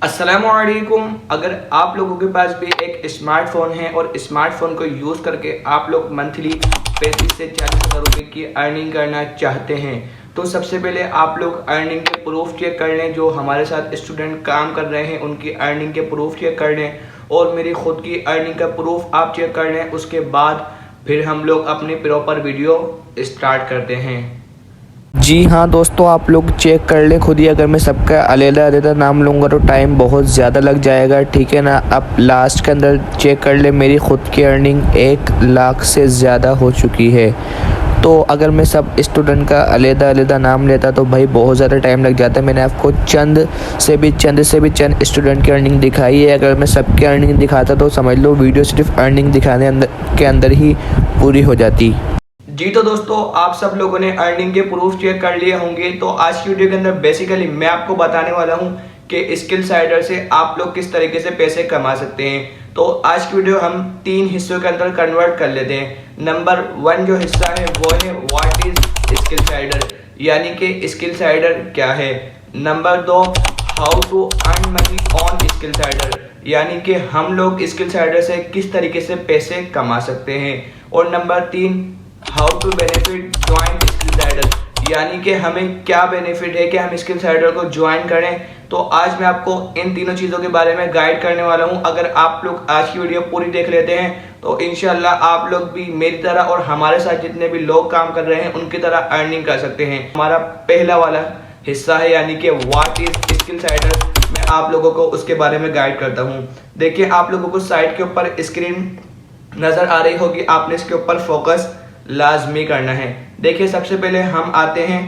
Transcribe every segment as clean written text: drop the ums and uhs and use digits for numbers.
अस्सलामुअलैकुम। अगर आप लोगों के पास भी एक स्मार्टफोन है और स्मार्टफोन को यूज़ करके आप लोग मंथली 35 से 40 हज़ार रुपये की अर्निंग करना चाहते हैं तो सबसे पहले आप लोग अर्निंग के प्रूफ चेक कर लें। जो हमारे साथ स्टूडेंट काम कर रहे हैं उनकी अर्निंग के प्रूफ चेक कर लें और मेरी खुद की अर्निंग का प्रूफ आप चेक कर लें। उसके बाद फिर हम लोग अपनी प्रॉपर वीडियो स्टार्ट करते हैं। जी हाँ दोस्तों, आप लोग चेक कर लें खुद ही। अगर मैं सबका अलग-अलग नाम लूँगा तो टाइम बहुत ज़्यादा लग जाएगा, ठीक है ना। अब लास्ट के अंदर चेक कर लें, मेरी ख़ुद की अर्निंग 1 लाख से ज़्यादा हो चुकी है। तो अगर मैं सब स्टूडेंट का अलग-अलग नाम लेता तो भाई बहुत ज़्यादा टाइम लग जाता है। मैंने आपको चंद से भी चंद स्टूडेंट की अर्निंग दिखाई है। अगर मैं सबकी अर्निंग दिखाता तो समझ लो वीडियो सिर्फ अर्निंग दिखाने के अंदर ही पूरी हो जाती। जी तो दोस्तों, आप सब लोगों ने अर्निंग के प्रूफ चेक कर लिए होंगे। तो आज की वीडियो के अंदर बेसिकली मैं आपको बताने वाला हूं कि स्किलसाइडर से आप लोग किस तरीके से पैसे कमा सकते हैं। तो आज की वीडियो हम 3 हिस्सों के अंदर कन्वर्ट कर लेते हैं। नंबर 1 जो हिस्सा है वो है व्हाट इज स्किलसाइडर, यानी कि स्किलसाइडर क्या है। Number 2 how to earn money on Skillsider, यानी कि हम लोग स्किलसाइडर से किस तरीके से पैसे कमा सकते हैं। और number 3 how to benefit join Skillsider, यानी कि हमें क्या बेनिफिट है कि हम स्किलसाइडर को ज्वाइन करें। तो आज मैं आपको इन तीनों चीज़ों के बारे में गाइड करने वाला हूं। अगर आप लोग आज की वीडियो पूरी देख लेते हैं तो इंशाल्लाह आप लोग भी मेरी तरह और हमारे साथ जितने भी लोग काम कर रहे हैं उनकी तरह अर्निंग कर सकते हैं। हमारा पहला वाला हिस्सा है यानी कि व्हाट इज स्किलसाइडर। मैं आप लोगों को उसके बारे में गाइड करता हूँ। देखिए, आप लोगों को साइड के ऊपर स्क्रीन नज़र आ रही होगी, आपने इसके ऊपर फोकस लाजमी करना है। देखिए, सबसे पहले हम आते हैं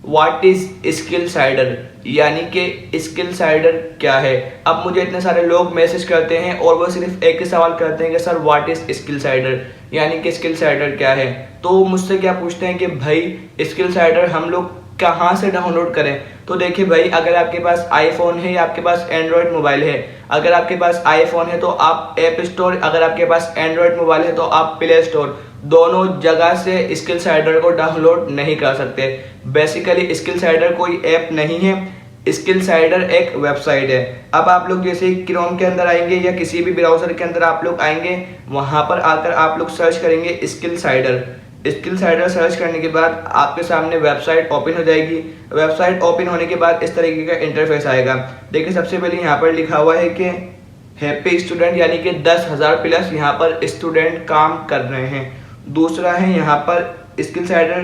व्हाट इज स्किलसाइडर, यानी कि स्किलसाइडर क्या है। अब मुझे इतने सारे लोग मैसेज करते हैं और वो सिर्फ एक ही सवाल करते हैं कि सर व्हाट इज स्किलसाइडर, यानी कि स्किलसाइडर क्या है। तो मुझसे क्या पूछते हैं कि भाई स्किलसाइडर हम लोग कहाँ से डाउनलोड करें। तो देखिए भाई, अगर आपके पास आईफोन है या आपके पास एंड्रॉयड मोबाइल है, अगर आपके पास आईफोन है तो आप ऐप स्टोर, अगर आपके पास एंड्रॉयड मोबाइल है तो आप प्ले स्टोर, दोनों जगह से स्किलसाइडर को डाउनलोड नहीं कर सकते। बेसिकली स्किलसाइडर कोई ऐप नहीं है, स्किलसाइडर एक वेबसाइट है। अब आप लोग जैसे क्रोम के अंदर आएंगे या किसी भी ब्राउजर के अंदर आप लोग आएंगे, वहां पर आकर आप लोग सर्च करेंगे स्किलसाइडर। स्किलसाइडर सर्च करने के बाद आपके सामने वेबसाइट ओपन हो जाएगी। वेबसाइट ओपन होने के बाद इस तरीके का इंटरफेस आएगा। देखिए, सबसे पहले यहाँ पर लिखा हुआ है कि हैप्पी स्टूडेंट, यानी कि 10,000 प्लस यहाँ पर स्टूडेंट काम कर रहे हैं। दूसरा है यहाँ पर स्किलसाइडर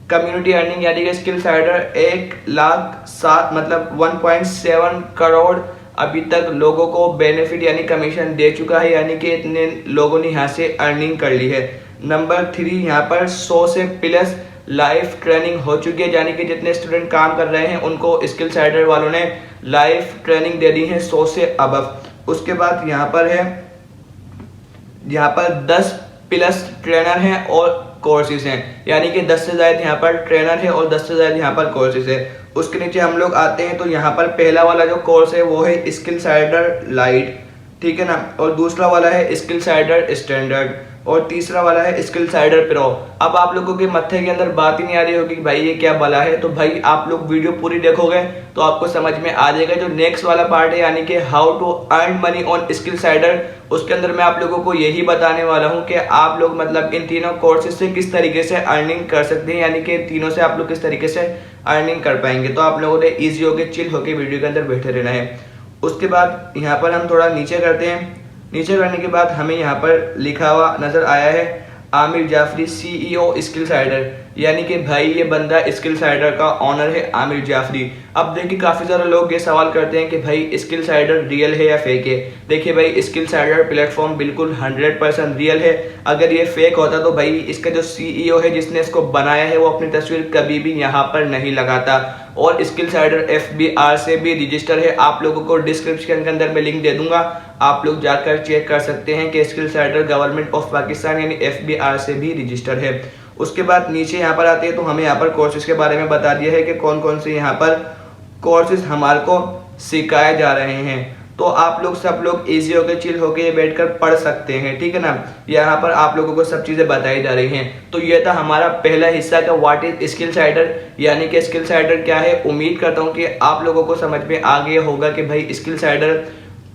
कम्युनिटी अर्निंग, यानी कि स्किलसाइडर 1,07 मतलब 1.7 करोड़ अभी तक लोगों को बेनिफिट यानी कमीशन दे चुका है, यानी कि इतने लोगों ने यहाँ से अर्निंग कर ली है। नंबर 3 यहाँ पर 100 से प्लस लाइव ट्रेनिंग हो चुकी है, यानी कि जितने स्टूडेंट काम कर रहे हैं उनको स्किलसाइडर वालों ने लाइव ट्रेनिंग दे दी है 100 से अबव। उसके बाद यहाँ पर 10 प्लस ट्रेनर हैं और कोर्सेज हैं, यानी कि 10 से ज़्यादा यहाँ पर ट्रेनर है और 10 से ज़्यादा यहाँ पर कोर्सेज है। उसके नीचे हम लोग आते हैं तो यहाँ पर पहला वाला जो कोर्स है वो है स्किलसाइडर लाइट, ठीक है ना। और दूसरा वाला है स्किलसाइडर स्टैंडर्ड और तीसरा वाला है स्किलसाइडर प्रो। अब आप लोगों के मत्थे के अंदर बात ही नहीं आ रही होगी कि भाई ये क्या भला है। तो भाई आप लोग वीडियो पूरी देखोगे तो आपको समझ में आ जाएगा। जो नेक्स्ट वाला पार्ट है यानी कि how to earn money on Skillsider, उसके अंदर मैं आप लोगों को यही बताने वाला हूँ कि आप लोग मतलब इन तीनों कोर्सेज से किस तरीके से अर्निंग कर सकते हैं, यानी कि तीनों से आप लोग किस तरीके से अर्निंग कर पाएंगे। तो आप लोगों ने ईजी होकर चिल होकर वीडियो के अंदर बैठे रहना है। उसके बाद यहाँ पर हम थोड़ा नीचे करते हैं। नीचे करने के बाद हमें यहाँ पर लिखा हुआ नज़र आया है आमिर जाफरी CEO स्किलसाइडर, यानी कि भाई ये बंदा स्किलसाइडर का ऑनर है आमिर जाफरी। अब देखिए, काफ़ी सारे लोग ये सवाल करते हैं कि भाई स्किलसाइडर रियल है या फेक है। देखिए भाई, स्किलसाइडर प्लेटफॉर्म बिल्कुल 100% रियल है। अगर ये फेक होता तो भाई इसका जो CEO है जिसने इसको बनाया है वो अपनी तस्वीर कभी भी यहाँ पर नहीं लगाता। और स्किलसाइडर FBR से भी रजिस्टर है। आप लोगों को डिस्क्रिप्शन के अंदर मैं लिंक दे दूंगा, आप लोग जाकर चेक कर सकते हैं कि स्किलसाइडर गवर्नमेंट ऑफ पाकिस्तान यानी FBR से भी रजिस्टर है। उसके बाद नीचे यहाँ पर आते हैं तो हमें यहाँ पर कोर्सेज के बारे में बता दिया है कि कौन कौन से यहाँ पर कोर्सेज हमारे को सिखाए जा रहे हैं। तो आप लोग सब लोग इजी होकर चिल होकर ये बैठकर पढ़ सकते हैं, ठीक है ना। यहाँ पर आप लोगों को सब चीज़ें बताई जा रही हैं। तो ये था हमारा पहला हिस्सा का व्हाट इज स्किल साइडर, यानी कि स्किल साइडर क्या है। उम्मीद करता हूँ कि आप लोगों को समझ में आ गया होगा कि भाई स्किल साइडर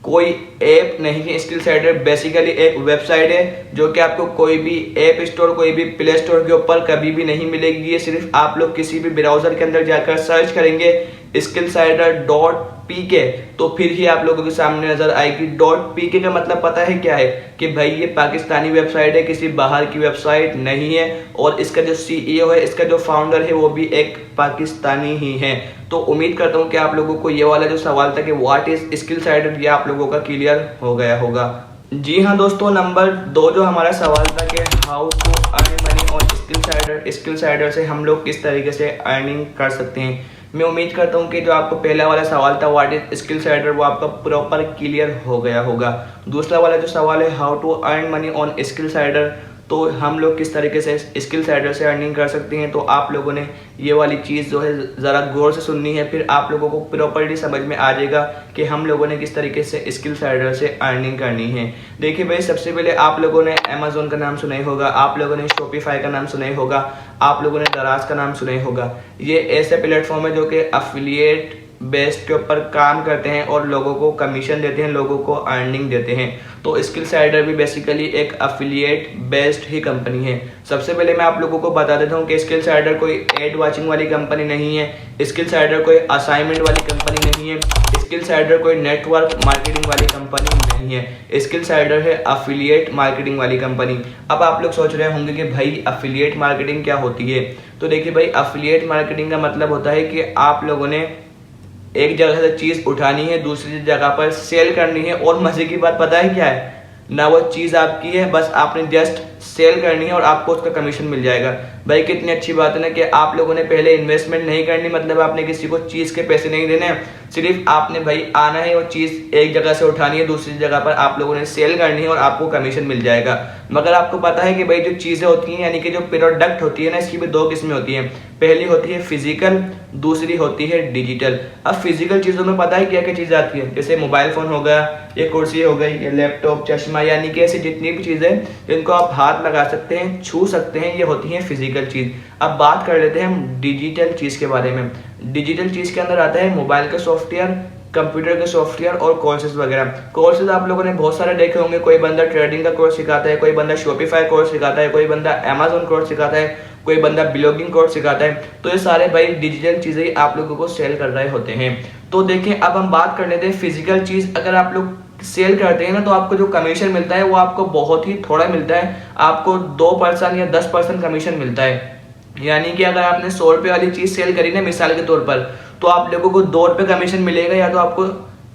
कोई ऐप नहीं है। स्किल साइडर बेसिकली एक वेबसाइट है जो कि आपको कोई भी ऐप स्टोर, कोई भी प्ले स्टोर के ऊपर कभी भी नहीं मिलेगी। ये सिर्फ आप लोग किसी भी ब्राउजर के अंदर जाकर सर्च करेंगे skillsider.pk तो फिर ही आप लोगों के सामने नजर आएगी। .pk का मतलब पता है क्या है कि भाई ये पाकिस्तानी वेबसाइट है, किसी बाहर की वेबसाइट नहीं है। और इसका जो CEO है, इसका जो फाउंडर है वो भी एक पाकिस्तानी ही है। तो उम्मीद करता हूँ कि आप लोगों को ये वाला जो सवाल था कि व्हाट इज स्किल साइडर, ये आप लोगों का क्लियर हो गया होगा। जी हाँ दोस्तों, नंबर 2 जो हमारा सवाल था कि how to earn money on Skill Sider, Skill Sider से हम लोग किस तरीके से अर्निंग कर सकते हैं। मैं उम्मीद करता हूँ कि जो आपको पहला वाला सवाल था व्हाट इज स्किल साइडर, वो आपका प्रॉपर क्लियर हो गया होगा। दूसरा वाला जो सवाल है how to earn money on Skill Sider, तो हम लोग किस तरीके से स्किल साइडर से अर्निंग कर सकते हैं। तो आप लोगों ने ये वाली चीज़ जो है ज़रा गौर से सुननी है, फिर आप लोगों को प्रॉपर्ली समझ में आ जाएगा कि हम लोगों ने किस तरीके से स्किल साइडर से अर्निंग करनी है। देखिए भाई, सबसे पहले आप लोगों ने अमेजोन का नाम सुना ही होगा, आप लोगों ने शॉपिफाई का नाम सुना ही होगा, आप लोगों ने दराज का नाम सुना ही होगा। ये ऐसे प्लेटफॉर्म है जो कि अफिलिएट बेस्ड के ऊपर काम करते हैं और लोगों को कमीशन देते हैं, लोगों को अर्निंग देते हैं। तो स्किल साइडर भी बेसिकली एक अफिलिएट बेस्ड ही कंपनी है। सबसे पहले मैं आप लोगों को बता देता हूँ कि स्किल साइडर कोई एड वाचिंग वाली कंपनी नहीं है, स्किल साइडर कोई असाइनमेंट वाली कंपनी नहीं है, स्किल साइडर कोई नेटवर्क मार्केटिंग वाली कंपनी नहीं है। स्किल साइडर है अफिलिएट मार्केटिंग वाली कंपनी। अब आप लोग सोच रहे होंगे कि भाई अफिलिएट मार्केटिंग क्या होती है। तो देखिए भाई, अफिलिएट मार्केटिंग का मतलब होता है कि आप लोगों ने एक जगह से चीज उठानी है, दूसरी जगह पर सेल करनी है। और मजे की बात पता है क्या है, ना वो चीज आपकी है, बस आपने जस्ट सेल करनी है और आपको उसका कमीशन मिल जाएगा। भाई कितनी अच्छी बात है ना कि आप लोगों ने पहले इन्वेस्टमेंट नहीं करनी, मतलब आपने किसी को चीज के पैसे नहीं देने, सिर्फ आपने भाई आना है, वो चीज एक जगह से उठानी है, दूसरी जगह पर आप लोगों ने सेल करनी है और आपको कमीशन मिल जाएगा। मगर आपको पता है कि भाई जो चीजें होती हैं, यानी कि जो प्रोडक्ट होती है ना, इसकी भी 2 किस्में होती हैं। पहली होती है फिजिकल, दूसरी होती है डिजिटल। अब फिजिकल चीजों में पता है क्या क्या चीज आती है, जैसे मोबाइल फोन हो गया, ये कुर्सी हो गई, ये लैपटॉप, चश्मा, यानी कि ऐसी जितनी भी चीजें जिनको आप हाथ लगा सकते हैं, छू सकते हैं, ये होती है फिजिकल चीज। अब बात कर लेते हैं हम डिजिटल चीज के बारे में। डिजिटल चीज के अंदर आता है मोबाइल का सॉफ्टवेयर, कंप्यूटर के सॉफ्टवेयर और कोर्सेज वगैरह। कोर्सेज आप लोगों ने बहुत सारे देखे होंगे, कोई बंदा ट्रेडिंग का कोर्स सिखाता है, कोई बंदा शॉपिफाई कोर्स सिखाता है, कोई बंदा अमेजोन कोर्स सिखाता है, कोई बंदा ब्लॉगिंग कोर्स सिखाता है। तो ये सारे भाई डिजिटल चीजें आप लोगों को सेल कर रहे होते हैं। तो देखें, अब हम बात कर लेते हैं फिजिकल चीज। अगर आप लोग सेल करते हैं ना, तो आपको जो कमीशन मिलता है वो आपको बहुत ही थोड़ा मिलता है, आपको 2% या 10% कमीशन मिलता है। यानी कि अगर आपने 100 रुपये वाली चीज सेल करी ना मिसाल के तौर पर, तो आप लोगों को 2 रुपये कमीशन मिलेगा या तो आपको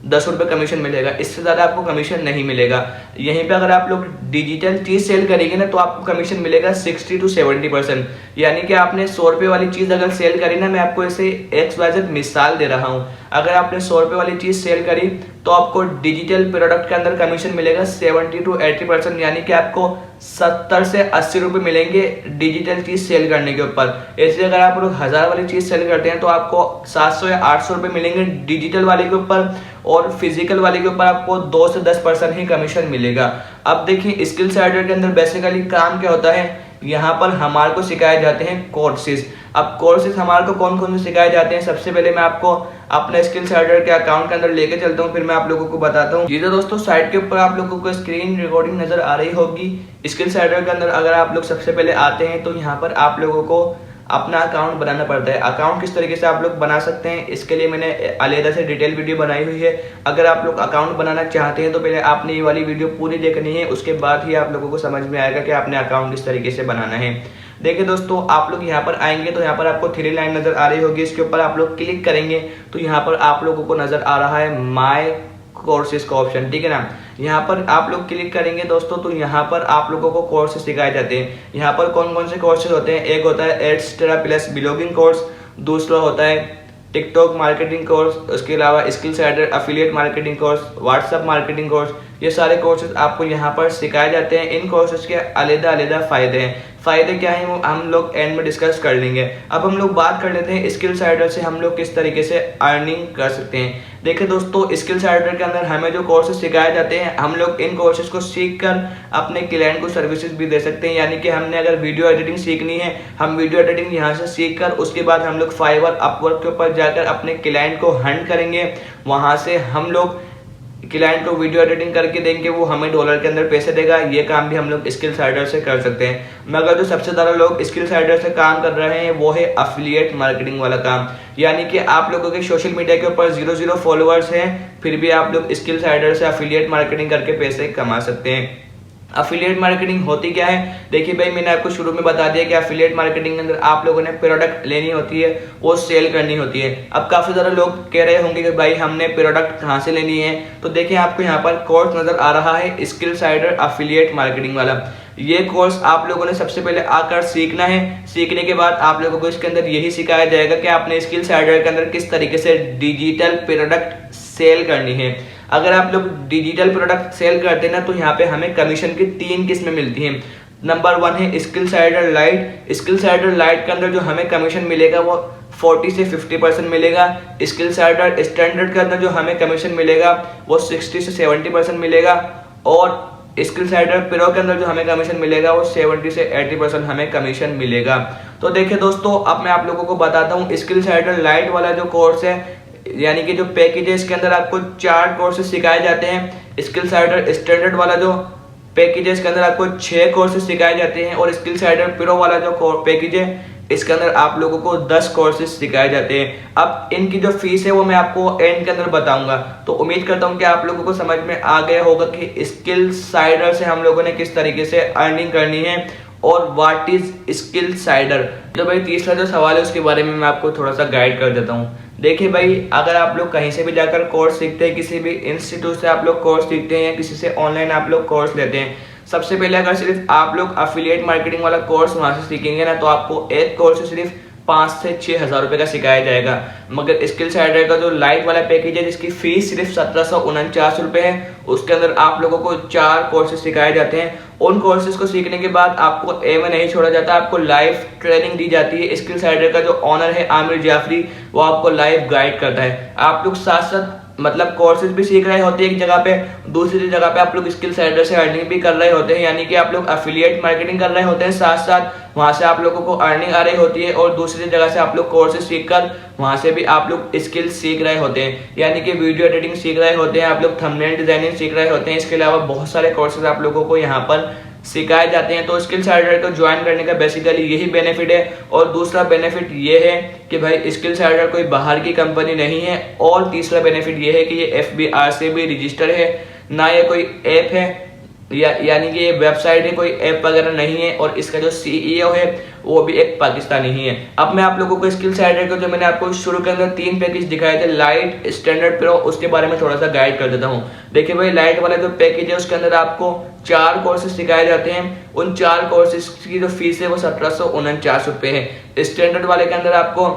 10 रुपये कमीशन मिलेगा, इससे ज़्यादा आपको कमीशन नहीं मिलेगा। यहीं पे अगर आप लोग डिजिटल चीज़ सेल करेंगे ना, तो आपको कमीशन मिलेगा 60 to 70%। यानी कि आपने 100 रुपये वाली चीज़ अगर सेल करी ना, मैं आपको इसे XYZ मिसाल दे रहा हूँ, अगर आपने 100 रुपये वाली चीज़ सेल करी तो आपको डिजिटल प्रोडक्ट के अंदर कमीशन मिलेगा 70 to 80%, यानी कि आपको 70 से 80 रुपये मिलेंगे डिजिटल चीज़ सेल करने के ऊपर। ऐसे अगर आप लोग 1000 वाली चीज़ सेल करते हैं तो आपको 700 या 800 रुपये मिलेंगे डिजिटल वाले के ऊपर, और फिजिकल वाले के ऊपर आपको 2 से 10% ही कमीशन मिलेगा। अब देखिए, स्किल साइडर के अंदर बेसिकली काम क्या होता है, यहाँ पर हमारे को सिखाए जाते हैं कोर्सेज। अब कोर्सेज हमारे को कौन कौन से सिखाए जाते हैं, सबसे पहले मैं आपको अपने स्किल साइडर के अकाउंट के अंदर लेके चलता हूँ, फिर मैं आप लोगों को बताता हूँ। जी तो दोस्तों, साइट के ऊपर आप लोगों को स्क्रीन रिकॉर्डिंग नजर आ रही होगी। स्किल साइडर के अंदर अगर आप लोग सबसे पहले आते हैं तो यहाँ पर आप लोगों को अपना अकाउंट बनाना पड़ता है। अकाउंट किस तरीके से आप लोग बना सकते हैं, इसके लिए मैंने अलग से डिटेल वीडियो बनाई हुई है। अगर आप लोग अकाउंट बनाना चाहते हैं तो पहले आपने ये वाली वीडियो पूरी देखनी है, उसके बाद ही आप लोगों को समझ में आएगा कि आपने अकाउंट किस तरीके से बनाना है। देखिए दोस्तों, आप लोग यहाँ पर आएंगे तो यहाँ पर आपको 3 लाइन नजर आ रही होगी, इसके ऊपर आप लोग क्लिक करेंगे तो यहाँ पर आप लोगों को नजर आ रहा है माय कोर्सेज का ऑप्शन, ठीक है ना। यहाँ पर आप लोग क्लिक करेंगे दोस्तों, तो यहाँ पर आप लोगों को कोर्सेज सिखाए जाते हैं। यहाँ पर कौन कौन से कोर्सेज होते हैं, एक होता है एड्सट्रा प्लस ब्लॉगिंग कोर्स, दूसरा होता है टिकटॉक मार्केटिंग कोर्स, उसके अलावा skill cider affiliate marketing course, WhatsApp marketing course. ये सारे कोर्सेज आपको यहाँ पर सिखाए जाते हैं। इन कोर्सेज के अलग-अलग फायदे हैं। फायदे क्या हैं वो हम लोग एंड में डिस्कस कर लेंगे। अब हम लोग बात कर लेते हैं स्किल साइडर से हम लोग किस तरीके से अर्निंग कर सकते हैं। देखिए दोस्तों, स्किल साइडर के अंदर हमें जो कोर्सेज सिखाए जाते हैं, हम लोग इन कोर्सेज को सीख कर अपने क्लाइंट को सर्विसेज भी दे सकते हैं। यानी कि हमने अगर वीडियो एडिटिंग सीखनी है, हम वीडियो एडिटिंग यहाँ से सीख कर उसके बाद हम लोग फाइवर अपवर्क के ऊपर जाकर अपने क्लाइंट को हंट करेंगे। वहां से हम लोग क्लाइंट को वीडियो एडिटिंग करके देंगे, वो हमें डॉलर के अंदर पैसे देगा। ये काम भी हम लोग स्किल साइडर से कर सकते हैं। मगर जो सबसे ज़्यादा लोग स्किल साइडर से काम कर रहे हैं वो है अफिलिएट मार्केटिंग वाला काम। यानी कि आप लोगों के सोशल मीडिया के ऊपर 0 फॉलोअर्स हैं, फिर भी आप लोग स्किल साइडर से अफिलिएट मार्केटिंग करके पैसे कमा सकते हैं। अफिलिएट मार्केटिंग होती क्या है? देखिए भाई, मैंने आपको शुरू में बता दिया कि अफिलिएट मार्केटिंग के अंदर आप लोगों ने प्रोडक्ट लेनी होती है, वो सेल करनी होती है। अब काफी सारे लोग कह रहे होंगे कि भाई हमने प्रोडक्ट कहाँ से लेनी है, तो देखिए आपको यहाँ पर कोर्स नजर आ रहा है, स्किल साइडर अफिलिएट मार्केटिंग वाला। ये कोर्स आप लोगों ने सबसे पहले आकर सीखना है। सीखने के बाद आप लोगों को इसके अंदर यही सिखाया जाएगा कि आपने स्किल साइडर के अंदर किस तरीके से डिजिटल प्रोडक्ट सेल करनी है। अगर आप लोग डिजिटल प्रोडक्ट सेल करते हैं ना, तो यहाँ पे हमें कमीशन की 3 किस्में मिलती हैं। नंबर 1 है skill cider light. Skill cider light के अंदर जो हमें कमीशन मिलेगा वो 40 से 50% मिलेगा। स्किल साइडर स्टैंडर्ड के अंदर जो हमें कमीशन मिलेगा वो 60 से 70% मिलेगा। और स्किल साइडर प्रो के अंदर जो हमें कमीशन मिलेगा वो 70 से 80% हमें कमीशन मिलेगा। तो देखिए दोस्तों, अब मैं आप लोगों को बताता हूँ स्किल साइडर लाइट वाला जो कोर्स है, यानी कि जो पैकेज है, इसके अंदर आपको 4 कोर्सेज सिखाए जाते हैं। स्किल साइडर स्टैंडर्ड वाला जो पैकेज है, इसके अंदर आपको 6 कोर्सेज सिखाए जाते हैं। और स्किल साइडर प्रो वाला जो पैकेज है, इसके अंदर आप लोगों को 10 कोर्सेज सिखाए जाते हैं। अब इनकी जो फीस है वो मैं आपको एंड के अंदर बताऊंगा। तो उम्मीद करता हूं कि आप लोगों को समझ में आ गया होगा कि स्किल साइडर से हम लोगों ने किस तरीके से अर्निंग करनी है और व्हाट इज स्किल साइडर। तो भाई तीसरा जो सवाल है उसके बारे में मैं आपको थोड़ा सा गाइड कर देता हूँ। देखिए भाई, अगर आप लोग कहीं से भी जाकर कोर्स सीखते हैं, किसी भी इंस्टीट्यूट से आप लोग कोर्स सीखते हैं या किसी से ऑनलाइन आप लोग कोर्स लेते हैं, सबसे पहले अगर सिर्फ आप लोग अफिलिएट मार्केटिंग वाला कोर्स वहां से सीखेंगे ना, तो आपको एक कोर्स सिर्फ 5 से 6 हज़ार रुपये का सिखाया जाएगा। मगर स्किल साइडर का जो लाइट वाला पैकेज है, जिसकी फीस सिर्फ 1749 रुपये है, उसके अंदर आप लोगों को 4 कोर्सेज सिखाए जाते हैं। उन कोर्सेज को सीखने के बाद आपको ए में नहीं छोड़ा जाता, आपको लाइव ट्रेनिंग दी जाती है। स्किल साइडर का जो ऑनर है आमिर जाफरी, वो आपको लाइव गाइड करता है। आप लोग साथ साथ मतलब कोर्सेज भी सीख रहे होते हैं एक जगह पे, दूसरी जगह पे आप लोग स्किल साइडर से अर्निंग भी कर रहे होते हैं। यानी कि आप लोग अफिलिएट मार्केटिंग कर रहे होते हैं, साथ साथ वहां से आप लोगों को अर्निंग आ रही होती है। और दूसरी जगह से आप लोग कोर्सेज सीख कर वहां से भी आप लोग स्किल सीख रहे होते हैं। यानी कि वीडियो एडिटिंग सीख रहे होते हैं, आप लोग थंबनेल डिजाइनिंग सीख रहे होते हैं। इसके अलावा बहुत सारे कोर्सेज आप लोगों को यहाँ पर सिखाए जाते हैं। तो स्किल साइडर को ज्वाइन करने का बेसिकली यही बेनिफिट है। और दूसरा बेनिफिट ये है कि भाई स्किल साइडर कोई बाहर की कंपनी नहीं है। और तीसरा बेनिफिट ये है कि ये FBR से भी रजिस्टर है, ना ये कोई ऐप है, यानी कि ये वेबसाइट है, कोई ऐप वगैरह नहीं है। और इसका जो CEO है वो भी एक पाकिस्तानी ही है। अब मैं आप लोगों को स्किल साइडर को जो मैंने आपको शुरू के अंदर 3 पैकेज दिखाए थे, लाइट, स्टैंडर्ड, प्रो, उसके बारे में थोड़ा सा गाइड कर देता हूँ। देखिए भाई, लाइट वाला जो पैकेज है उसके अंदर आपको 4 कोर्सेज सिखाए जाते हैं। उन 4 कोर्सेज की जो फीस है वो 1749 रुपये है। स्टैंडर्ड वाले के अंदर आपको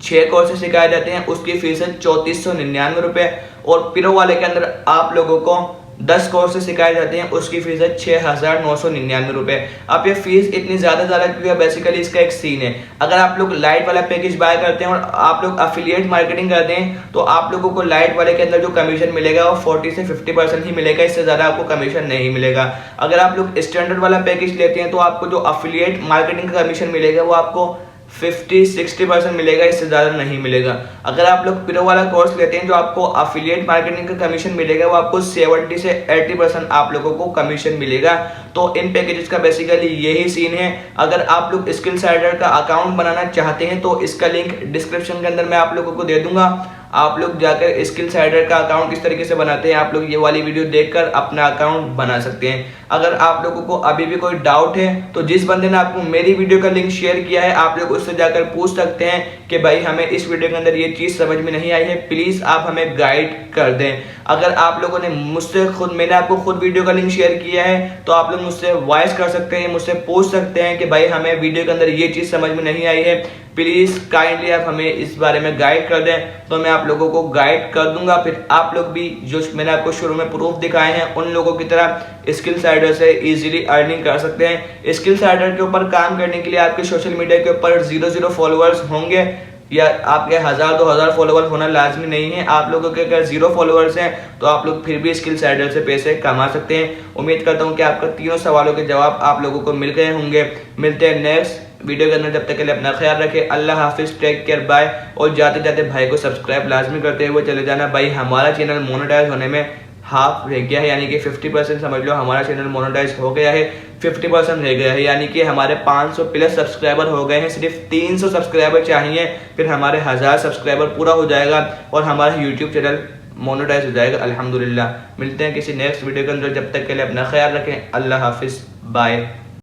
6 कोर्सेज सिखाए जाते हैं, उसकी फीस है 3499 रुपये। और प्रो वाले के अंदर आप लोगों को 10 कोर्सेज सिखाए जाते हैं, उसकी फीस है 6999 रुपये। अब ये फीस इतनी ज़्यादा क्योंकि बेसिकली इसका एक सीन है। अगर आप लोग लाइट वाला पैकेज बाय करते हैं और आप लोग अफिलिएट मार्केटिंग करते हैं, तो आप लोगों को लाइट वाले के अंदर जो कमीशन मिलेगा वो 40 से 50% ही मिलेगा, इससे ज़्यादा आपको कमीशन नहीं मिलेगा। अगर आप लोग स्टैंडर्ड वाला पैकेज लेते हैं तो आपको जो अफिलिएट मार्केटिंग का कमीशन मिलेगा वो आपको 50-60% मिलेगा, इससे ज़्यादा नहीं मिलेगा। अगर आप लोग प्रो वाला कोर्स लेते हैं, जो आपको अफिलिएट मार्केटिंग का कमीशन मिलेगा वो आपको 70 से 80% आप लोगों को कमीशन मिलेगा। तो इन पैकेजेस का बेसिकली यही सीन है। अगर आप लोग स्किल साइडर का अकाउंट बनाना चाहते हैं तो इसका लिंक डिस्क्रिप्शन के अंदर मैं आप लोगों को दे दूंगा। आप लोग जाकर स्किल साइडर का अकाउंट किस तरीके से बनाते हैं, आप लोग ये वाली वीडियो देखकर अपना अकाउंट बना सकते हैं। अगर आप लोगों को अभी भी कोई डाउट है तो जिस बंदे ने आपको मेरी वीडियो का लिंक शेयर किया है, आप लोग उससे जाकर पूछ सकते हैं कि भाई हमें इस वीडियो के अंदर ये चीज़ समझ में नहीं आई है, प्लीज़ आप हमें गाइड कर दें। अगर आप लोगों ने मुझसे मैंने आपको खुद वीडियो का लिंक शेयर किया है तो आप लोग मुझसे वॉइस कर सकते हैं, मुझसे पूछ सकते हैं कि भाई हमें वीडियो के अंदर ये चीज़ समझ में नहीं आई है, प्लीज़ काइंडली आप हमें इस बारे में गाइड कर दें। तो मैं आप लोगों को गाइड कर दूंगा। फिर आप लोग भी जो मैंने आपको शुरू में प्रूफ दिखाए हैं उन लोगों की तरह स्किल साइडर से इजीली अर्निंग कर सकते हैं। स्किल साइडर के ऊपर काम करने के लिए आपके सोशल मीडिया के ऊपर 0 फॉलोअर्स होंगे, या आपके 1000-2000 फॉलोवर होना लाजमी नहीं है। आप लोगों के अगर 0 फॉलोवर्स हैं तो आप लोग फिर भी स्किल साइडर से पैसे कमा सकते हैं। उम्मीद करता हूँ कि आपका तीनों सवालों के जवाब आप लोगों को मिल गए होंगे। मिलते हैं नेक्स्ट वीडियो के अंदर, जब तक के लिए अपना ख्याल रखें। अल्लाह हाफिज़, टेक केयर, बाय। और जाते जाते भाई को सब्सक्राइब लाजमी करते हुए चले जाना। भाई हमारा चैनल मोनेटाइज होने में हाफ रह गया है, यानी कि 50% समझ लो हमारा चैनल मोनेटाइज हो गया है, 50% रह गया है, यानी कि हमारे 500 प्लस सब्सक्राइबर हो गए हैं। सिर्फ 300 सब्सक्राइबर चाहिए, फिर हमारे 1000 सब्सक्राइबर पूरा हो जाएगा और हमारा यूट्यूब चैनल मोनेटाइज हो जाएगा अल्हम्दुलिल्लाह। मिलते हैं किसी नेक्स्ट वीडियो के अंदर, जब तक के लिए अपना ख्याल रखें। अल्लाह हाफिज़, बाय।